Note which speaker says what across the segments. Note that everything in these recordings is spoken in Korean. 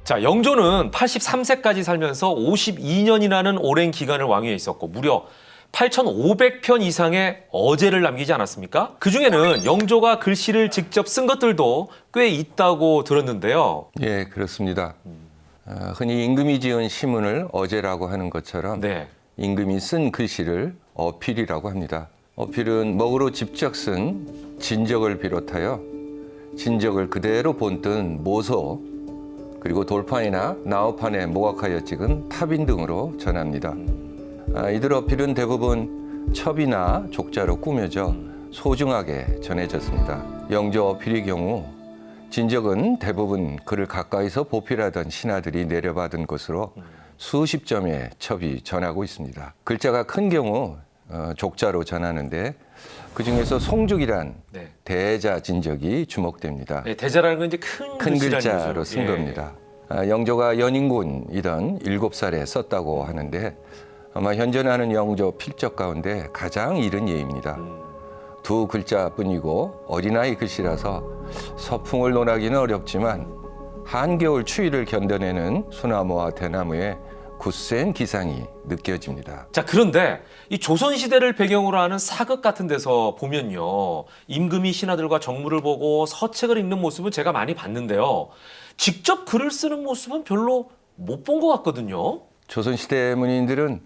Speaker 1: 자, 영조는 83세까지 살면서 52년이라는 오랜 기간을 왕위에 있었고 무려 8,500편 이상의 어제를 남기지 않았습니까? 그중에는 영조가 글씨를 직접 쓴 것들도 꽤 있다고 들었는데요.
Speaker 2: 예, 그렇습니다. 흔히 임금이 지은 시문을 어제라고 하는 것처럼
Speaker 1: 네.
Speaker 2: 임금이 쓴 글씨를 어필이라고 합니다. 어필은 먹으로 직접 쓴 진적을 비롯하여 진적을 그대로 본뜬 모소, 그리고 돌판이나 나우판에 모각하여 찍은 탑인 등으로 전합니다. 이들 어필은 대부분 첩이나 족자로 꾸며져 소중하게 전해졌습니다. 영조 어필의 경우 진적은 대부분 그를 가까이서 보필하던 신하들이 내려받은 것으로 수십 점의 첩이 전하고 있습니다. 글자가 큰 경우 족자로 전하는데 그중에서 송죽이란
Speaker 1: 네.
Speaker 2: 대자 진적이 주목됩니다.
Speaker 1: 네, 대자라는 건 이제 큰 글씨라는
Speaker 2: 글자로
Speaker 1: 거죠.
Speaker 2: 쓴
Speaker 1: 예.
Speaker 2: 겁니다. 영조가 연인군이던 7살에 썼다고 하는데 아마 현존하는 영조 필적 가운데 가장 이른 예입니다. 두 글자뿐이고 어린아이 글씨라서 서풍을 논하기는 어렵지만 한겨울 추위를 견뎌내는 소나무와 대나무의 굳센 기상이 느껴집니다.
Speaker 1: 자, 그런데 이 조선시대를 배경으로 하는 사극 같은 데서 보면요. 임금이 신하들과 정무를 보고 서책을 읽는 모습은 제가 많이 봤는데요. 직접 글을 쓰는 모습은 별로 못 본 것 같거든요.
Speaker 2: 조선시대 문인들은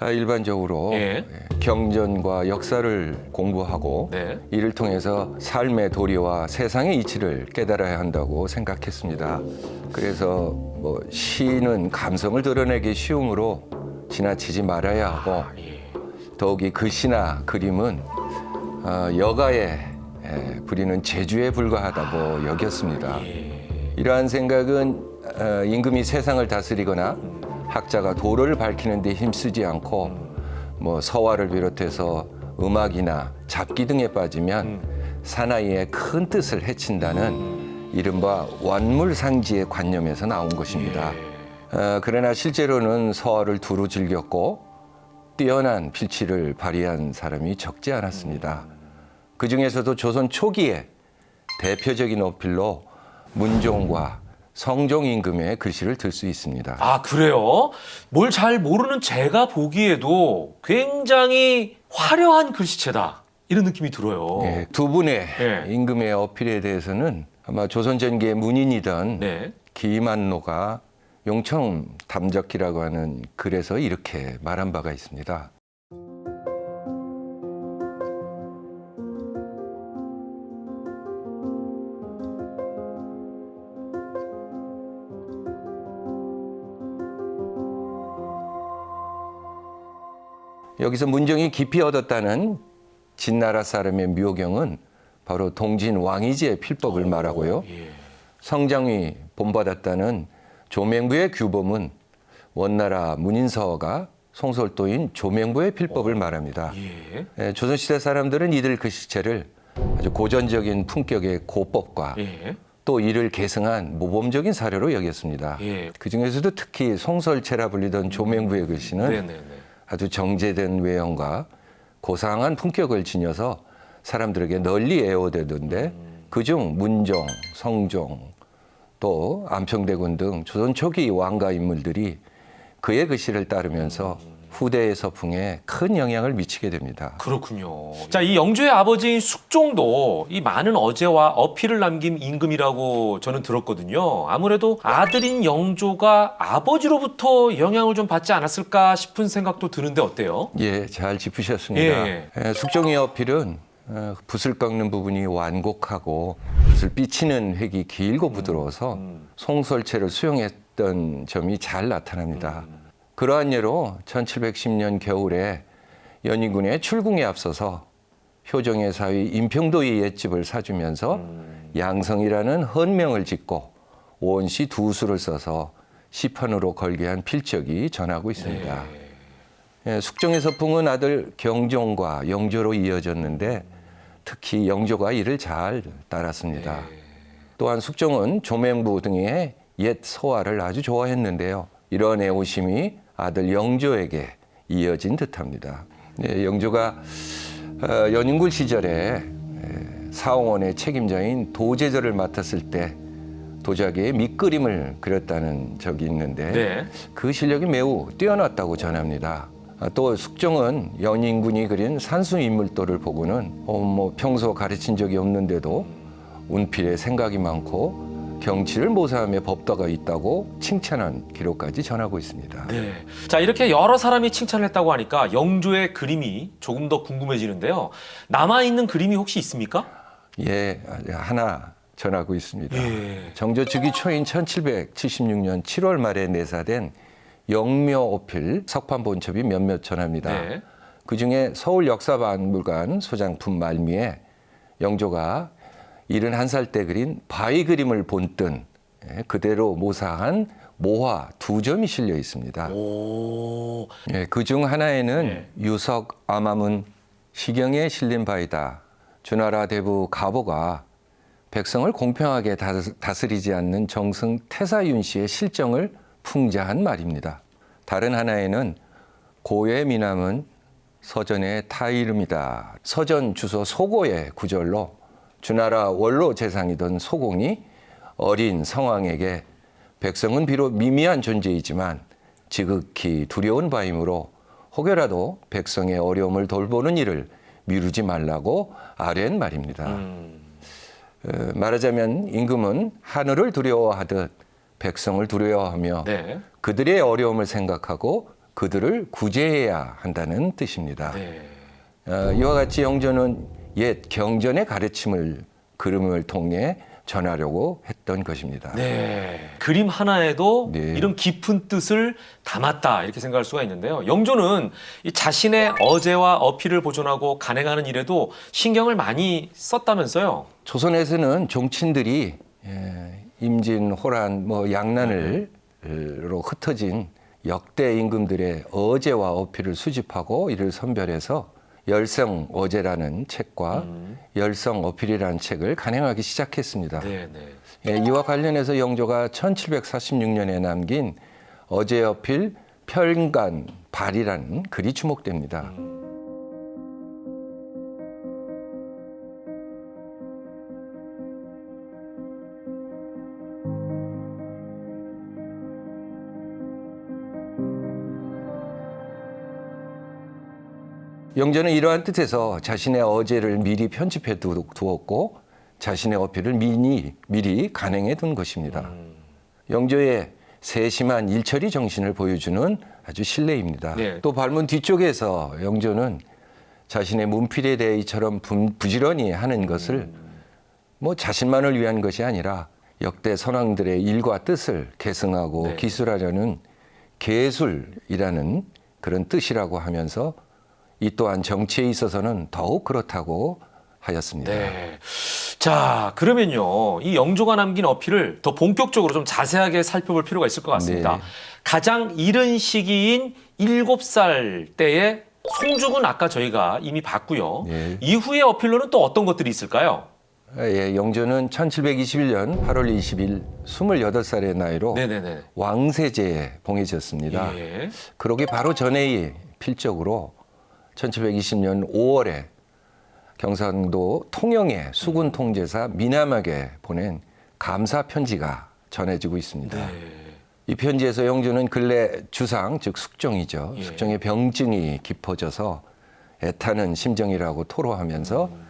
Speaker 2: 일반적으로
Speaker 1: 예.
Speaker 2: 경전과 역사를 공부하고
Speaker 1: 네.
Speaker 2: 이를 통해서 삶의 도리와 세상의 이치를 깨달아야 한다고 생각했습니다. 그래서 시는 감성을 드러내기 쉬우므로 지나치지 말아야 하고
Speaker 1: 예.
Speaker 2: 더욱이 글씨나 그림은 여가에 부리는 재주에 불과하다고 여겼습니다. 이러한 생각은 임금이 세상을 다스리거나 학자가 도를 밝히는 데 힘쓰지 않고 서화를 비롯해서 음악이나 잡기 등에 빠지면 사나이의 큰 뜻을 해친다는 이른바 완물상지의 관념에서 나온 것입니다. 그러나 실제로는 서화를 두루 즐겼고 뛰어난 필치를 발휘한 사람이 적지 않았습니다. 그 중에서도 조선 초기에 대표적인 어필로 문종과 성종 임금의 글씨를 들 수 있습니다.
Speaker 1: 아, 그래요? 뭘 잘 모르는 제가 보기에도 굉장히 화려한 글씨체다. 이런 느낌이 들어요.
Speaker 2: 예, 두 분의
Speaker 1: 예.
Speaker 2: 임금의 어필에 대해서는 아마 조선 전기의 문인이던
Speaker 1: 네.
Speaker 2: 기만노가 용청 담적기라고 하는 글에서 이렇게 말한 바가 있습니다. 여기서 문종이 깊이 얻었다는 진나라 사람의 묘경은 바로 동진 왕이지의 필법을 말하고요.
Speaker 1: 예.
Speaker 2: 성장이 본받았다는 조맹부의 규범은 원나라 문인서가 송솔도인 조맹부의 필법을 말합니다.
Speaker 1: 예.
Speaker 2: 조선시대 사람들은 이들 글씨체를 아주 고전적인 품격의 고법과
Speaker 1: 예.
Speaker 2: 또 이를 계승한 모범적인 사료로 여겼습니다.
Speaker 1: 예.
Speaker 2: 그중에서도 특히 송설체라 불리던 조맹부의 글씨는
Speaker 1: 네네네.
Speaker 2: 아주 정제된 외형과 고상한 품격을 지녀서 사람들에게 널리 애호되던데 그중 문종, 성종, 또 안평대군 등 조선 초기 왕가 인물들이 그의 글씨를 따르면서 후대의 서풍에 큰 영향을 미치게 됩니다.
Speaker 1: 그렇군요. 자, 이 영조의 아버지인 숙종도 이 많은 어제와 어필을 남긴 임금이라고 저는 들었거든요. 아무래도 아들인 영조가 아버지로부터 영향을 좀 받지 않았을까 싶은 생각도 드는데 어때요?
Speaker 2: 예, 잘 짚으셨습니다.
Speaker 1: 예.
Speaker 2: 숙종의 어필은 붓을 꺾는 부분이 완곡하고 붓을 삐치는 획이 길고 부드러워서 송설체를 수용했던 점이 잘 나타납니다. 그러한 예로 1710년 겨울에 연희군의 출궁에 앞서서 효정의 사위 임평도의 옛집을 사주면서 양성이라는 헌명을 짓고 오원시 두 수를 써서 시판으로 걸게 한 필적이 전하고 있습니다. 숙종의 서풍은 아들 경종과 영조로 이어졌는데 특히 영조가 이를 잘 따랐습니다. 또한 숙종은 조맹부 등의 옛 서화를 아주 좋아했는데요. 이런 애호심이 아들 영조에게 이어진 듯합니다. 영조가 연인군 시절에 사홍원의 책임자인 도제절을 맡았을 때 도자기에 밑그림을 그렸다는 적이 있는데
Speaker 1: 네.
Speaker 2: 그 실력이 매우 뛰어났다고 전합니다. 또 숙종은 연인군이 그린 산수 인물도를 보고는 평소 가르친 적이 없는데도 운필에 생각이 많고 경치를 모사함에 법도가 있다고 칭찬한 기록까지 전하고 있습니다.
Speaker 1: 네. 자, 이렇게 여러 사람이 칭찬을 했다고 하니까 영조의 그림이 조금 더 궁금해지는데요. 남아있는 그림이 혹시 있습니까?
Speaker 2: 예, 하나 전하고 있습니다.
Speaker 1: 예.
Speaker 2: 정조 주기 초인 1776년 7월 말에 내사된 영묘오필 석판본첩이 몇몇 전합니다.
Speaker 1: 네.
Speaker 2: 그중에 서울역사박물관 소장품 말미에 영조가 71살 때 그린 바위 그림을 본뜬 그대로 모사한 모화 2점이 실려 있습니다.
Speaker 1: 오.
Speaker 2: 예, 그중 하나에는
Speaker 1: 네.
Speaker 2: 유석 아마문 시경에 실린 바이다. 주나라 대부 가보가 백성을 공평하게 다스리지 않는 정승 태사윤 씨의 실정을 풍자한 말입니다. 다른 하나에는 고의 미남은 서전의 타 이름이다. 서전 주소 소고의 구절로 주나라 원로 재상이던 소공이 어린 성왕에게 백성은 비록 미미한 존재이지만 지극히 두려운 바이므로 혹여라도 백성의 어려움을 돌보는 일을 미루지 말라고 아뢰는 말입니다. 말하자면 임금은 하늘을 두려워하듯 백성을 두려워하며
Speaker 1: 네.
Speaker 2: 그들의 어려움을 생각하고 그들을 구제해야 한다는 뜻입니다.
Speaker 1: 네.
Speaker 2: 이와 같이 영조는 옛 경전의 가르침을 그림을 통해 전하려고 했던 것입니다.
Speaker 1: 네. 그림 하나에도
Speaker 2: 네.
Speaker 1: 이런 깊은 뜻을 담았다 이렇게 생각할 수가 있는데요. 영조는 이 자신의 어제와 어필을 보존하고 간행하는 일에도 신경을 많이 썼다면서요.
Speaker 2: 조선에서는 종친들이 임진, 호란, 양난으로 흩어진 역대 임금들의 어제와 어필을 수집하고 이를 선별해서 열성 어제라는 책과 열성 어필이라는 책을 간행하기 시작했습니다.
Speaker 1: 네, 네.
Speaker 2: 이와 관련해서 영조가 1746년에 남긴 어제 어필 편간 발이라는 글이 주목됩니다. 영조는 이러한 뜻에서 자신의 어제를 미리 편집해 두었고 자신의 어필을 미리 간행해 둔 것입니다. 영조의 세심한 일처리 정신을 보여주는 아주 실례입니다.
Speaker 1: 네.
Speaker 2: 또 발문 뒤쪽에서 영조는 자신의 문필에 대해 이처럼 부지런히 하는 것을 자신만을 위한 것이 아니라 역대 선왕들의 일과 뜻을 계승하고
Speaker 1: 네.
Speaker 2: 기술하려는 계술이라는 그런 뜻이라고 하면서 이 또한 정치에 있어서는 더욱 그렇다고 하였습니다.
Speaker 1: 네. 자, 그러면요. 이 영조가 남긴 어필을 더 본격적으로 좀 자세하게 살펴볼 필요가 있을 것 같습니다.
Speaker 2: 네.
Speaker 1: 가장 이른 시기인 7살 때의 송죽은 아까 저희가 이미 봤고요.
Speaker 2: 네.
Speaker 1: 이후의 어필로는 또 어떤 것들이 있을까요?
Speaker 2: 예, 영조는 1721년 8월 20일 28살의 나이로
Speaker 1: 네네네.
Speaker 2: 왕세제에 봉해졌습니다.
Speaker 1: 예.
Speaker 2: 그러기 바로 전해의 필적으로 1720년 5월에 경상도 통영의 수군 통제사 미남에게 보낸 감사 편지가 전해지고 있습니다.
Speaker 1: 네.
Speaker 2: 이 편지에서 영조는 근래 주상, 즉 숙종이죠.
Speaker 1: 예.
Speaker 2: 숙종의 병증이 깊어져서 애타는 심정이라고 토로하면서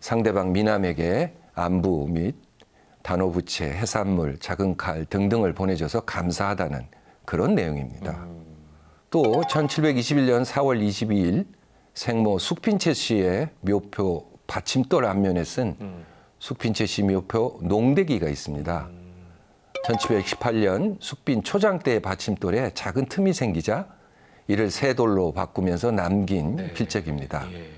Speaker 2: 상대방 미남에게 안부 및 단호부채, 해산물, 작은 칼 등등을 보내줘서 감사하다는 그런 내용입니다. 또 1721년 4월 22일 생모 숙빈채 씨의 묘표 받침돌 앞면에 쓴 숙빈채 씨 묘표 농대기가 있습니다. 1718년 숙빈 초장 때의 받침돌에 작은 틈이 생기자 이를 새 돌로 바꾸면서 남긴
Speaker 1: 네.
Speaker 2: 필적입니다.
Speaker 1: 예.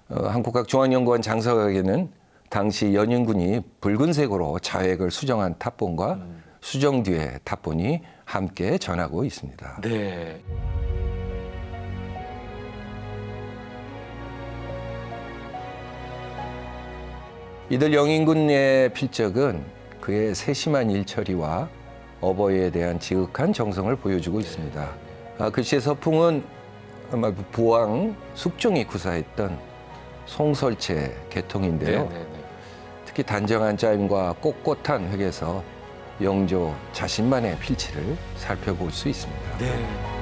Speaker 2: 한국학중앙연구원 장서각에는 당시 연인군이 붉은색으로 자획을 수정한 탑본과 수정 뒤의 탑본이 함께 전하고 있습니다.
Speaker 1: 네.
Speaker 2: 이들 영인군의 필적은 그의 세심한 일처리와 어버이에 대한 지극한 정성을 보여주고 있습니다. 글씨의 서풍은 아마 부왕 숙종이 구사했던 송설체 계통인데요.
Speaker 1: 네네네.
Speaker 2: 특히 단정한 짜임과 꼿꼿한 획에서 영조 자신만의 필치를 살펴볼 수 있습니다.
Speaker 1: 네.